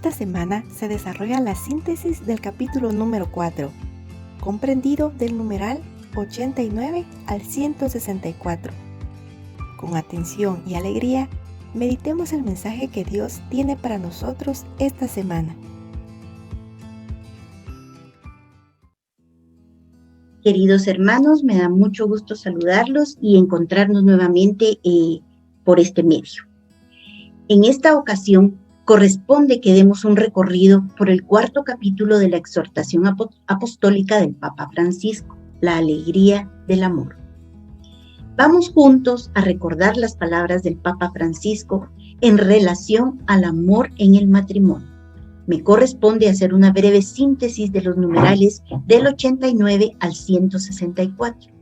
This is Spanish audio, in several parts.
Esta semana se desarrolla la síntesis del capítulo número 4, comprendido del numeral 89 al 164. Con atención y alegría, meditemos el mensaje que Dios tiene para nosotros esta semana. Queridos hermanos, me da mucho gusto saludarlos y encontrarnos nuevamente por este medio. En esta ocasión, corresponde que demos un recorrido por el cuarto capítulo de la exhortación apostólica del Papa Francisco, la alegría del amor. Vamos juntos a recordar las palabras del Papa Francisco en relación al amor en el matrimonio. Me corresponde hacer una breve síntesis de los numerales del 89 al 164.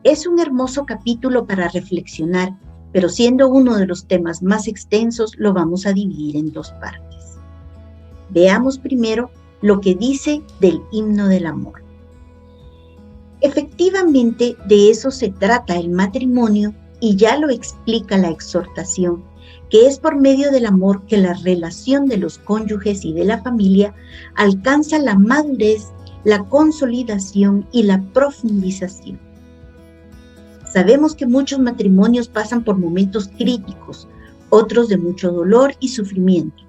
Es un hermoso capítulo para reflexionar, pero siendo uno de los temas más extensos, lo vamos a dividir en dos partes. Veamos primero lo que dice del himno del amor. Efectivamente, de eso se trata el matrimonio y ya lo explica la exhortación, que es por medio del amor que la relación de los cónyuges y de la familia alcanza la madurez, la consolidación y la profundización. Sabemos que muchos matrimonios pasan por momentos críticos, otros de mucho dolor y sufrimiento,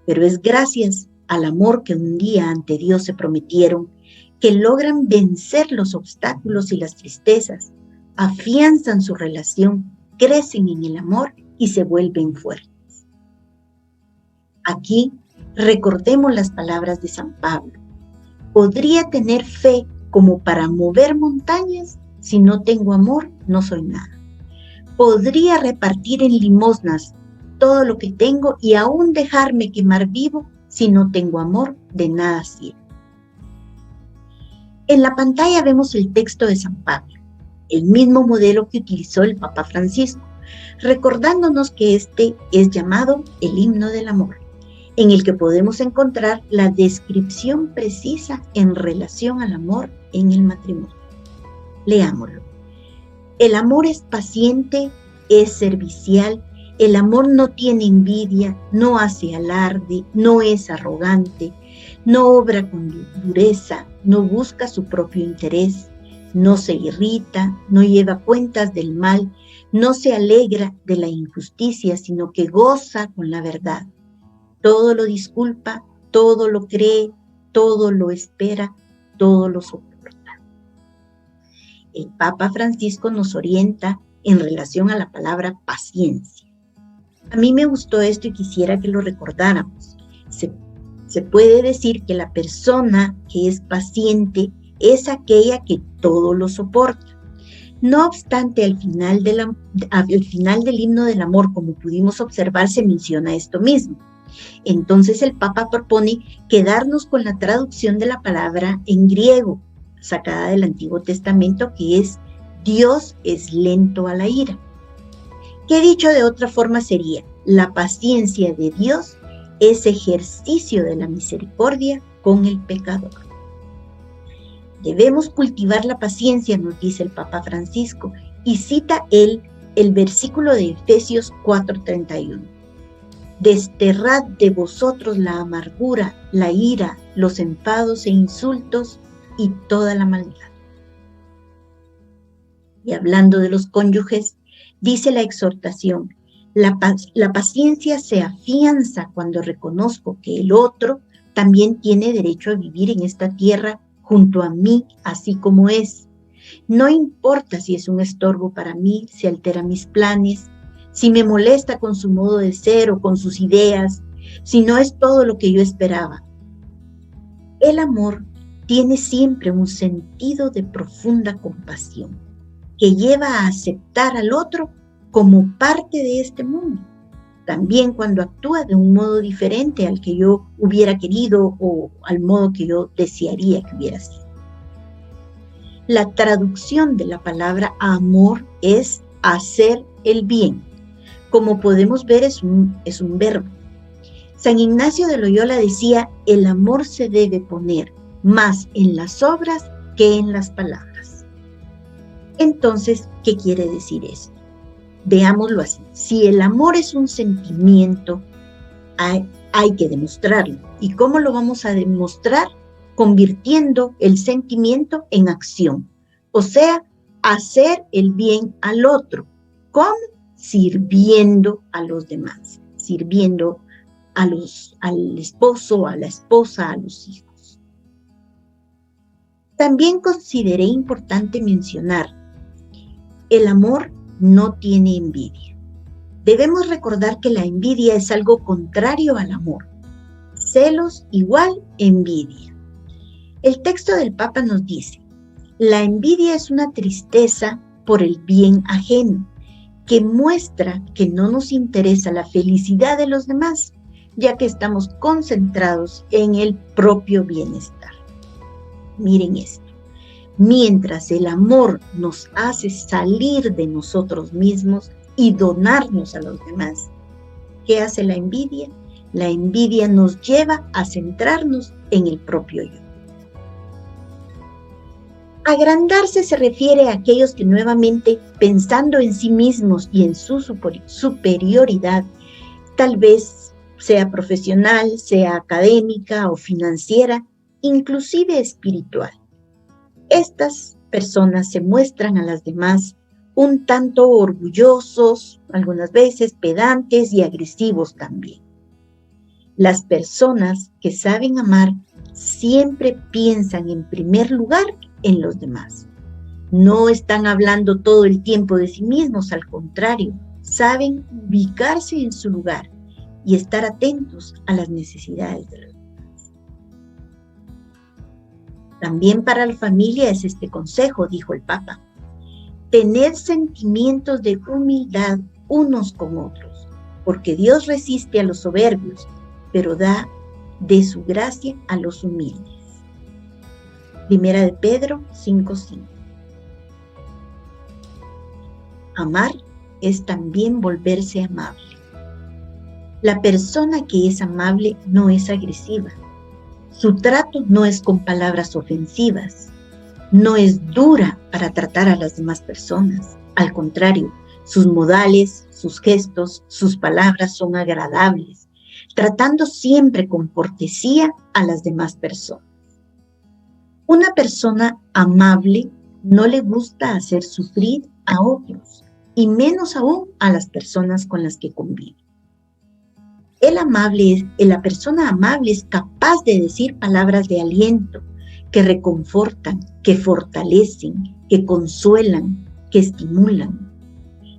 pero es gracias al amor que un día ante Dios se prometieron que logran vencer los obstáculos y las tristezas, afianzan su relación, crecen en el amor y se vuelven fuertes. Aquí recordemos las palabras de San Pablo. Podría tener fe como para mover montañas. Si no tengo amor, no soy nada. Podría repartir en limosnas todo lo que tengo y aún dejarme quemar vivo. Si no tengo amor, de nada sirve. En la pantalla vemos el texto de San Pablo, el mismo modelo que utilizó el Papa Francisco, recordándonos que este es llamado el himno del amor, en el que podemos encontrar la descripción precisa en relación al amor en el matrimonio. Leámoslo. El amor es paciente, es servicial, el amor no tiene envidia, no hace alarde, no es arrogante, no obra con dureza, no busca su propio interés, no se irrita, no lleva cuentas del mal, no se alegra de la injusticia, sino que goza con la verdad. Todo lo disculpa, todo lo cree, todo lo espera, todo lo soporta. El Papa Francisco nos orienta en relación a la palabra paciencia. A mí me gustó esto y quisiera que lo recordáramos. Se puede decir que la persona que es paciente es aquella que todo lo soporta. No obstante, al final del himno del amor, como pudimos observar, se menciona esto mismo. Entonces el Papa propone quedarnos con la traducción de la palabra en griego, sacada del Antiguo Testamento, que es Dios es lento a la ira. Que dicho de otra forma sería, la paciencia de Dios es ejercicio de la misericordia con el pecador. Debemos cultivar la paciencia, nos dice el Papa Francisco, y cita él el versículo de Efesios 4:31. Desterrad de vosotros la amargura, la ira, los enfados e insultos y toda la maldad. Y hablando de los cónyuges, dice la exhortación, la paciencia se afianza cuando reconozco que el otro también tiene derecho a vivir en esta tierra junto a mí, así como es. No importa si es un estorbo para mí, si altera mis planes, si me molesta con su modo de ser o con sus ideas, si no es todo lo que yo esperaba. El amor tiene siempre un sentido de profunda compasión que lleva a aceptar al otro como parte de este mundo, también cuando actúa de un modo diferente al que yo hubiera querido o al modo que yo desearía que hubiera sido. La traducción de la palabra amor es hacer el bien. Como podemos ver, es un verbo. San Ignacio de Loyola decía, el amor se debe poner más en las obras que en las palabras. Entonces, ¿qué quiere decir esto? Veámoslo así. Si el amor es un sentimiento, hay que demostrarlo. ¿Y cómo lo vamos a demostrar? Convirtiendo el sentimiento en acción. O sea, hacer el bien al otro. ¿Cómo? Sirviendo a los demás, sirviendo al esposo, a la esposa, a los hijos. También consideré importante mencionar, el amor no tiene envidia. Debemos recordar que la envidia es algo contrario al amor. Celos igual envidia. El texto del Papa nos dice, la envidia es una tristeza por el bien ajeno, que muestra que no nos interesa la felicidad de los demás, ya que estamos concentrados en el propio bienestar. Miren esto. Mientras el amor nos hace salir de nosotros mismos y donarnos a los demás, ¿qué hace la envidia? La envidia nos lleva a centrarnos en el propio yo. Agrandarse se refiere a aquellos que nuevamente, pensando en sí mismos y en su superioridad, tal vez sea profesional, sea académica o financiera, inclusive espiritual. Estas personas se muestran a las demás un tanto orgullosos, algunas veces pedantes y agresivos también. Las personas que saben amar siempre piensan en primer lugar en los demás. No están hablando todo el tiempo de sí mismos, al contrario, saben ubicarse en su lugar y estar atentos a las necesidades de los demás. También para la familia es este consejo, dijo el Papa. Tened sentimientos de humildad unos con otros, porque Dios resiste a los soberbios, pero da de su gracia a los humildes. Primera de Pedro 5:5. Amar es también volverse amable. La persona que es amable no es agresiva. Su trato no es con palabras ofensivas. No es dura para tratar a las demás personas. Al contrario, sus modales, sus gestos, sus palabras son agradables, tratando siempre con cortesía a las demás personas. Una persona amable no le gusta hacer sufrir a otros, y menos aún a las personas con las que convive. La persona amable es capaz de decir palabras de aliento, que reconfortan, que fortalecen, que consuelan, que estimulan.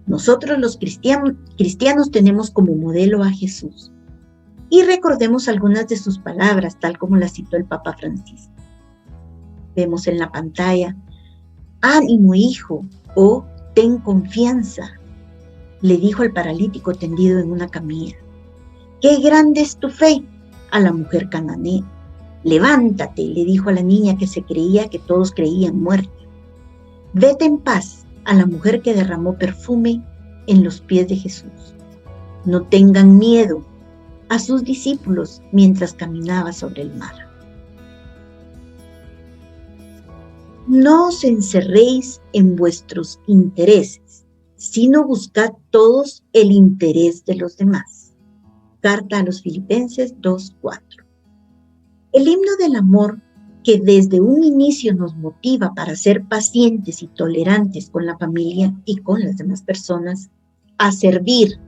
Nosotros los cristianos tenemos como modelo a Jesús. Y recordemos algunas de sus palabras, tal como las citó el Papa Francisco. Vemos en la pantalla, ánimo hijo, o ten confianza, le dijo al paralítico tendido en una camilla. Qué grande es tu fe, a la mujer cananea. Levántate, le dijo a la niña que se creía que todos creían muerta. Vete en paz, a la mujer que derramó perfume en los pies de Jesús. No tengan miedo, a sus discípulos mientras caminaba sobre el mar. No os encerréis en vuestros intereses, sino buscad todos el interés de los demás. Carta a los Filipenses 2:4. El himno del amor, que desde un inicio nos motiva para ser pacientes y tolerantes con la familia y con las demás personas, a servir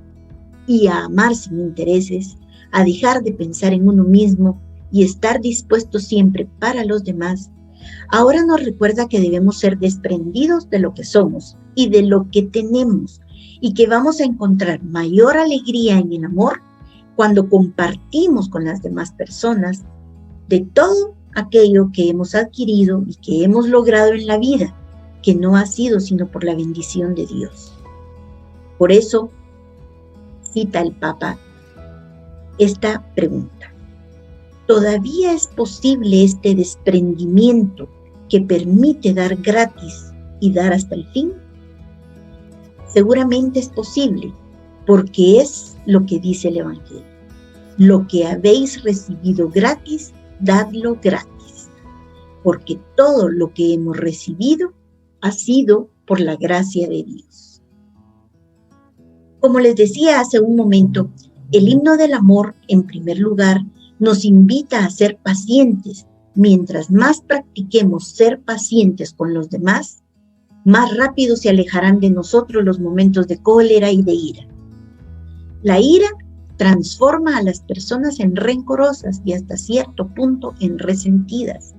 y a amar sin intereses, a dejar de pensar en uno mismo y estar dispuestos siempre para los demás, ahora nos recuerda que debemos ser desprendidos de lo que somos y de lo que tenemos, y que vamos a encontrar mayor alegría en el amor cuando compartimos con las demás personas de todo aquello que hemos adquirido y que hemos logrado en la vida, que no ha sido sino por la bendición de Dios. Por eso, cita el Papa esta pregunta. ¿Todavía es posible este desprendimiento que permite dar gratis y dar hasta el fin? Seguramente es posible, porque es lo que dice el Evangelio. Lo que habéis recibido gratis, dadlo gratis, porque todo lo que hemos recibido ha sido por la gracia de Dios. Como les decía hace un momento, El himno del amor, en primer lugar, nos invita a ser pacientes. Mientras más practiquemos ser pacientes con los demás, más rápido se alejarán de nosotros los momentos de cólera y de ira. La ira transforma a las personas en rencorosas y hasta cierto punto en resentidas.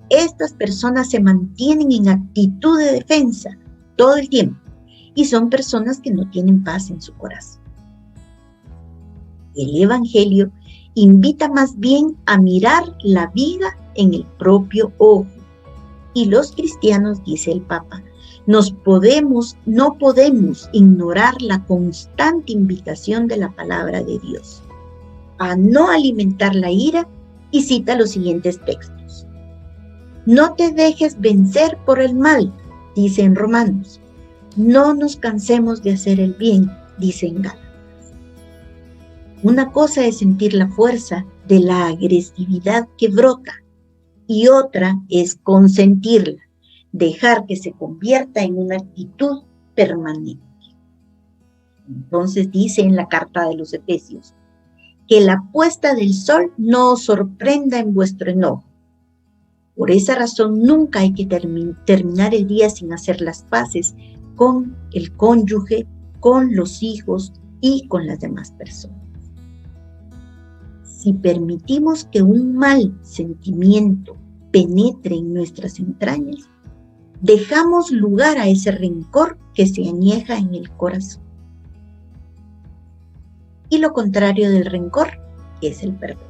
Estas personas se mantienen en actitud de defensa todo el tiempo y son personas que no tienen paz en su corazón. El Evangelio invita más bien a mirar la viga en el propio ojo. Y los cristianos, dice el Papa, no podemos ignorar la constante invitación de la palabra de Dios a no alimentar la ira, y cita los siguientes textos. No te dejes vencer por el mal, dice en Romanos. No nos cansemos de hacer el bien, dice en Gálatas. Una cosa es sentir la fuerza de la agresividad que brota y otra es consentirla, dejar que se convierta en una actitud permanente. Entonces dice en la carta de los Efesios, que la puesta del sol no os sorprenda en vuestro enojo. Por esa razón nunca hay que terminar el día sin hacer las paces con el cónyuge, con los hijos y con las demás personas. Si permitimos que un mal sentimiento penetre en nuestras entrañas, dejamos lugar a ese rencor que se añeja en el corazón. Y lo contrario del rencor es el perdón.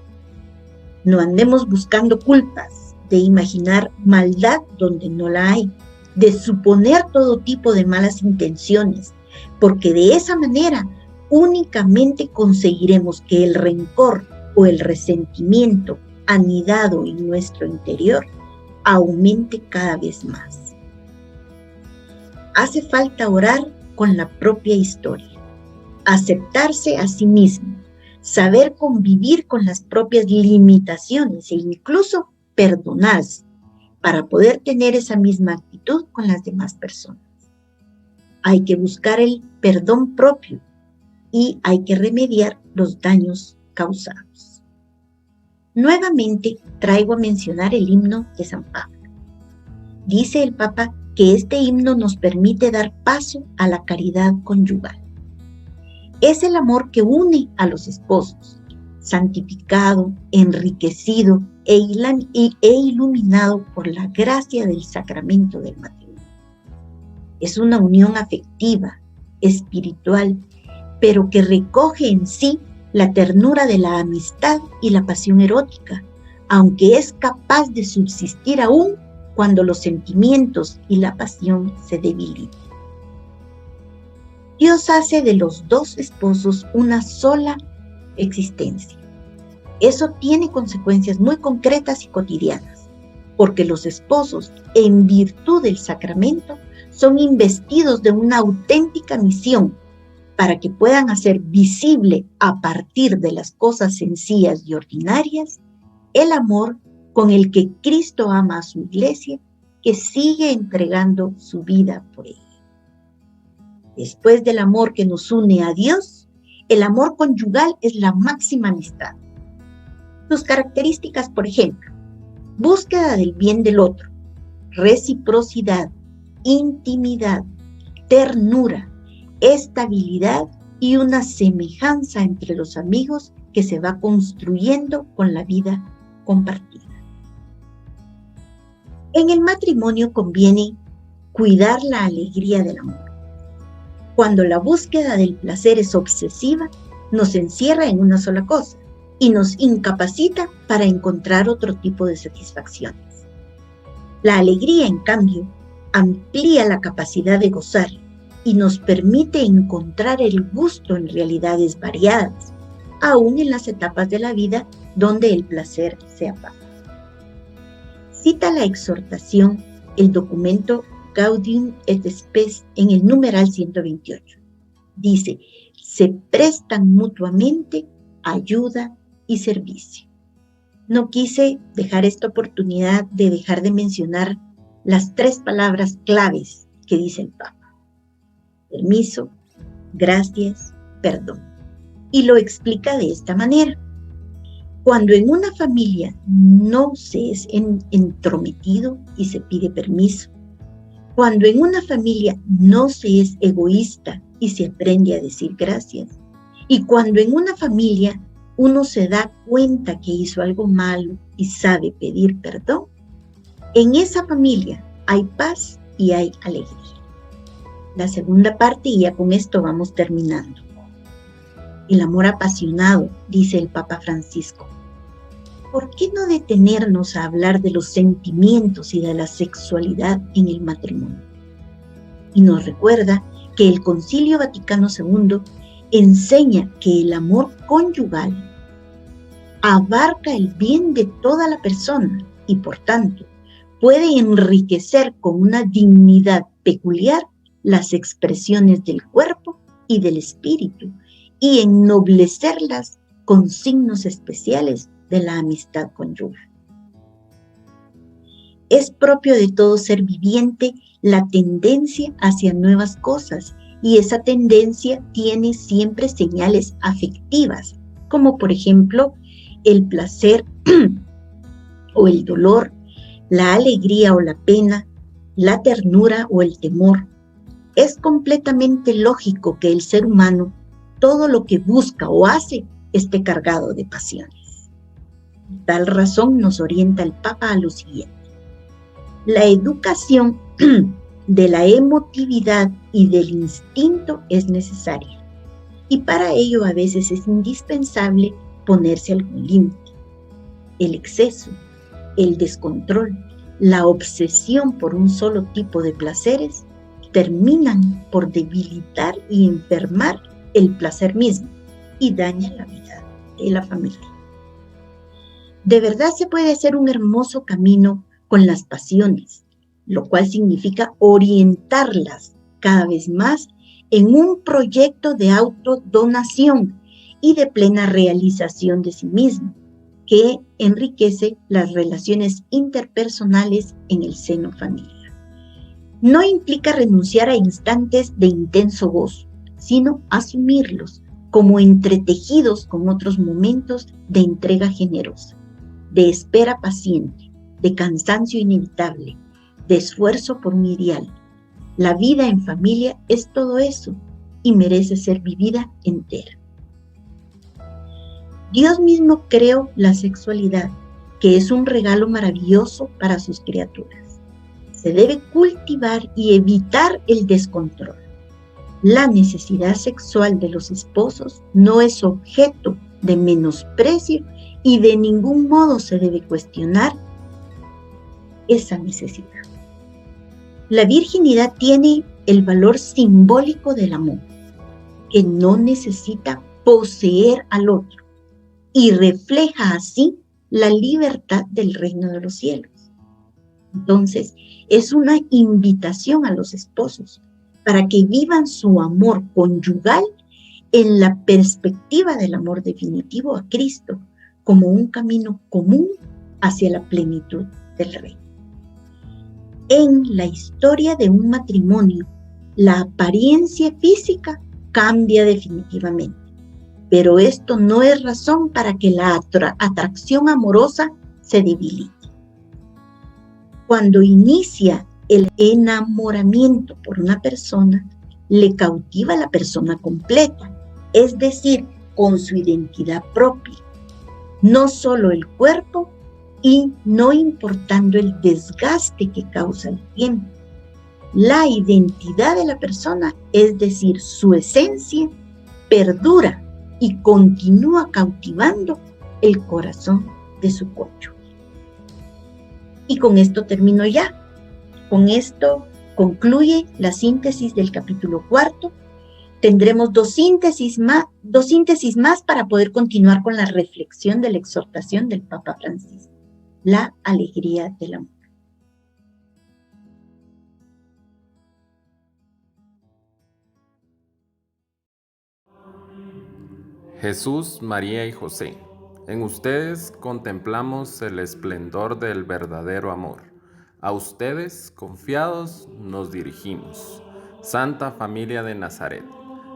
No andemos buscando culpas, de imaginar maldad donde no la hay, de suponer todo tipo de malas intenciones, porque de esa manera únicamente conseguiremos que el rencor o el resentimiento anidado en nuestro interior aumente cada vez más. Hace falta orar con la propia historia, aceptarse a sí mismo, saber convivir con las propias limitaciones e incluso perdonarse para poder tener esa misma actitud con las demás personas. Hay que buscar el perdón propio y hay que remediar los daños causados. Nuevamente traigo a mencionar el himno de San Pablo. Dice el Papa que este himno nos permite dar paso a la caridad conyugal. Es el amor que une a los esposos, santificado, enriquecido e iluminado por la gracia del sacramento del matrimonio. Es una unión afectiva, espiritual, pero que recoge en sí la ternura de la amistad y la pasión erótica, aunque es capaz de subsistir aún cuando los sentimientos y la pasión se debilitan. Dios hace de los dos esposos una sola existencia. Eso tiene consecuencias muy concretas y cotidianas, porque los esposos, en virtud del sacramento, son investidos de una auténtica misión para que puedan hacer visible a partir de las cosas sencillas y ordinarias el amor con el que Cristo ama a su iglesia, que sigue entregando su vida por ella. Después del amor que nos une a Dios, el amor conyugal es la máxima amistad. Sus características, por ejemplo, búsqueda del bien del otro, reciprocidad, intimidad, ternura, estabilidad y una semejanza entre los amigos que se va construyendo con la vida compartida. En el matrimonio conviene cuidar la alegría del amor. Cuando la búsqueda del placer es obsesiva, nos encierra en una sola cosa y nos incapacita para encontrar otro tipo de satisfacciones. La alegría, en cambio, amplía la capacidad de gozar y nos permite encontrar el gusto en realidades variadas, aún en las etapas de la vida donde el placer se apaga. Cita la exhortación el documento Gaudium et Spes en el numeral 128. Dice, se prestan mutuamente ayuda y servicio. No quise dejar esta oportunidad de dejar de mencionar las tres palabras claves que dice el Papa. Permiso, gracias, perdón. y lo explica de esta manera. Cuando en una familia no se es entrometido y se pide permiso, cuando en una familia no se es egoísta y se aprende a decir gracias, y cuando en una familia uno se da cuenta que hizo algo malo y sabe pedir perdón, en esa familia hay paz y hay alegría. La segunda parte, y ya con esto vamos terminando. El amor apasionado, dice el Papa Francisco. ¿Por qué no detenernos a hablar de los sentimientos y de la sexualidad en el matrimonio? Y nos recuerda que el Concilio Vaticano II enseña que el amor conyugal abarca el bien de toda la persona y, por tanto, puede enriquecer con una dignidad peculiar las expresiones del cuerpo y del espíritu y ennoblecerlas con signos especiales de la amistad conyugal. Es propio de todo ser viviente la tendencia hacia nuevas cosas, y esa tendencia tiene siempre señales afectivas, como por ejemplo el placer o el dolor, la alegría o la pena, la ternura o el temor. Es completamente lógico que el ser humano, todo lo que busca o hace, esté cargado de pasiones. Tal razón nos orienta el Papa a lo siguiente. La educación de la emotividad y del instinto es necesaria, y para ello a veces es indispensable ponerse algún límite. El exceso, el descontrol, la obsesión por un solo tipo de placeres terminan por debilitar y enfermar el placer mismo y dañan la vida de la familia. De verdad se puede hacer un hermoso camino con las pasiones, lo cual significa orientarlas cada vez más en un proyecto de autodonación y de plena realización de sí mismo, que enriquece las relaciones interpersonales en el seno familiar. No implica renunciar a instantes de intenso gozo, sino asumirlos como entretejidos con otros momentos de entrega generosa, de espera paciente, de cansancio inevitable, de esfuerzo por un ideal. La vida en familia es todo eso y merece ser vivida entera. Dios mismo creó la sexualidad, que es un regalo maravilloso para sus criaturas. Se debe cultivar y evitar el descontrol. La necesidad sexual de los esposos no es objeto de menosprecio y de ningún modo se debe cuestionar esa necesidad. La virginidad tiene el valor simbólico del amor, que no necesita poseer al otro y refleja así la libertad del reino de los cielos. Entonces, es una invitación a los esposos para que vivan su amor conyugal en la perspectiva del amor definitivo a Cristo, como un camino común hacia la plenitud del reino. En la historia de un matrimonio, la apariencia física cambia definitivamente, pero esto no es razón para que la atracción amorosa se debilite. Cuando inicia el enamoramiento por una persona, le cautiva a la persona completa, es decir, con su identidad propia, no solo el cuerpo y no importando el desgaste que causa el tiempo. La identidad de la persona, es decir, su esencia, perdura y continúa cautivando el corazón de su cónyuge. Y con esto termino ya. Con esto concluye la síntesis del capítulo 4. Tendremos dos síntesis más para poder continuar con la reflexión de la exhortación del Papa Francisco. La alegría del amor. Jesús, María y José, en ustedes contemplamos el esplendor del verdadero amor. A ustedes, confiados, nos dirigimos. Santa Familia de Nazaret,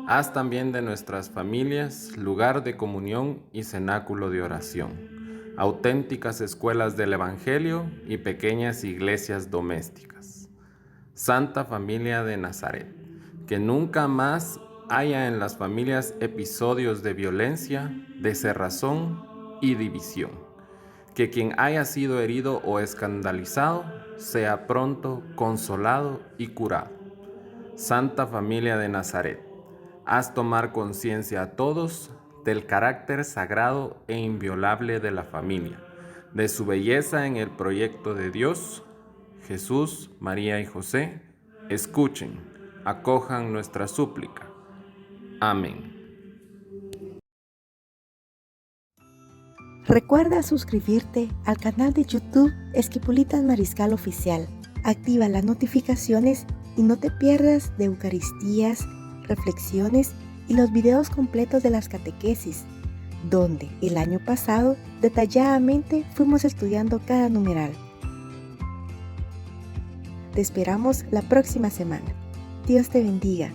Haz también de nuestras familias lugar de comunión y cenáculo de oración, auténticas escuelas del Evangelio y pequeñas iglesias domésticas. Santa Familia de Nazaret, que nunca más haya en las familias episodios de violencia, de cerrazón y división. Que quien haya sido herido o escandalizado sea pronto consolado y curado. Santa Familia de Nazaret, haz tomar conciencia a todos del carácter sagrado e inviolable de la familia, de su belleza en el proyecto de Dios. Jesús, María y José, escuchen, acojan nuestra súplica. Amén. Recuerda suscribirte al canal de YouTube Esquipulitas Mariscal Oficial. Activa las notificaciones y no te pierdas de Eucaristías, reflexiones y los videos completos de las catequesis, donde el año pasado detalladamente fuimos estudiando cada numeral. Te esperamos la próxima semana. Dios te bendiga.